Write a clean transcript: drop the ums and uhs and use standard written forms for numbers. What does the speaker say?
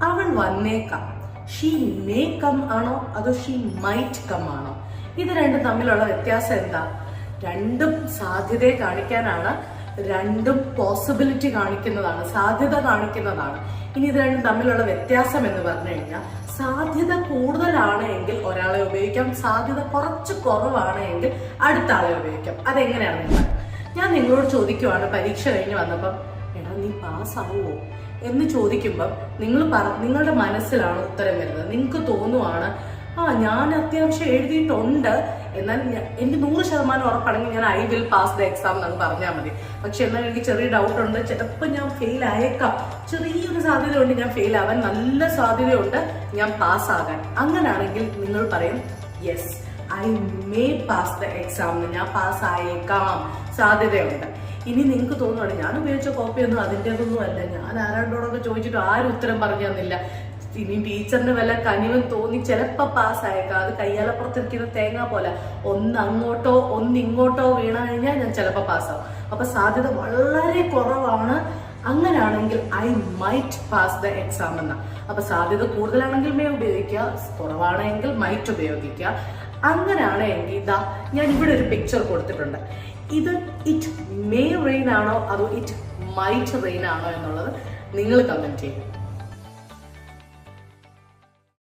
അവൾ വന്നേക്കാം. She may come ആണോ അതോ ഷീ മൈറ്റ് കം ആണോ? ഇത് രണ്ടും തമ്മിലുള്ള വ്യത്യാസം എന്താ? രണ്ടും സാധ്യതയെ കാണിക്കാനാണ്, രണ്ടും പോസിബിലിറ്റി കാണിക്കുന്നതാണ്, സാധ്യത കാണിക്കുന്നതാണ്. ഇനി ഇത് രണ്ടും തമ്മിലുള്ള വ്യത്യാസം എന്ന് പറഞ്ഞു കഴിഞ്ഞാൽ, സാധ്യത കൂടുതലാണ് എങ്കിൽ ഒരാളെ ഉപയോഗിക്കാം, സാധ്യത കുറച്ച് കുറവാണ് എങ്കിൽ അടുത്ത ആളെ ഉപയോഗിക്കാം. അതെങ്ങനെയാണ് നിങ്ങൾ? ഞാൻ നിങ്ങളോട് ചോദിക്കുവാണ്, പരീക്ഷ കഴിഞ്ഞ് വന്നപ്പം എടാ നീ പാസ്സാവുമോ എന്ന് ചോദിക്കുമ്പം നിങ്ങളുടെ മനസ്സിലാണ് ഉത്തരം വരുന്നത്. നിങ്ങൾക്ക് തോന്നുവാണ് ഞാൻ അത്യാവശ്യം എഴുതിയിട്ടുണ്ട്, എന്നാൽ എനിക്ക് 100% ഉറപ്പാണെങ്കിൽ ഞാൻ I will pass the exam എന്നങ്ങ് പറഞ്ഞാൽ മതി. പക്ഷെ എന്നാൽ എനിക്ക് ചെറിയ ഡൗട്ട് ഉണ്ട്, ചിലപ്പോൾ ഞാൻ ഫെയിൽ ആയേക്കാം, ചെറിയൊരു സാധ്യതയുണ്ട് ഞാൻ ഫെയിൽ ആവാൻ, നല്ല സാധ്യതയുണ്ട് ഞാൻ പാസ്സാകാൻ. അങ്ങനാണെങ്കിൽ നിങ്ങൾ പറയും yes I may pass the exam, ഞാൻ പാസ്സായേക്കാം, സാധ്യതയുണ്ട്. ഇനി നിങ്ങൾക്ക് തോന്നുവാണ് ഞാൻ ഉപയോഗിച്ച കോപ്പിയൊന്നും അതിൻ്റെതൊന്നും അല്ല, ഞാൻ ആരാണ്ടോടൊക്കെ ചോദിച്ചിട്ട് ആരും ഉത്തരം പറഞ്ഞു തന്നില്ല, ഇനി ടീച്ചറിന് വല്ല കനിവും തോന്നി ചിലപ്പോൾ പാസ്സായേക്കാം, അത് കയ്യാലപ്പുറത്തിരിക്കുന്ന തേങ്ങ പോലെ ഒന്ന് അങ്ങോട്ടോ ഒന്ന് ഇങ്ങോട്ടോ വീണ കഴിഞ്ഞാൽ ഞാൻ ചിലപ്പോൾ പാസ്സാവും. അപ്പൊ സാധ്യത വളരെ കുറവാണ്. അങ്ങനെയാണെങ്കിൽ I might pass the exam എന്ന. അപ്പൊ സാധ്യത കൂടുതലാണെങ്കിൽ മേ ഉപയോഗിക്കുക, കുറവാണെങ്കിൽ മൈറ്റ് ഉപയോഗിക്കുക. അങ്ങനെയാണെങ്കിൽ ഇതാ ഞാൻ ഇവിടെ ഒരു പിക്ചർ കൊടുത്തിട്ടുണ്ട്. ഇത് ഇറ്റ് മേ റെയിൻ ആണോ അതോ ഇറ്റ് മൈറ്റ് റെയിൻ ആണോ എന്നുള്ളത് നിങ്ങൾ കമന്റ് ചെയ്യും.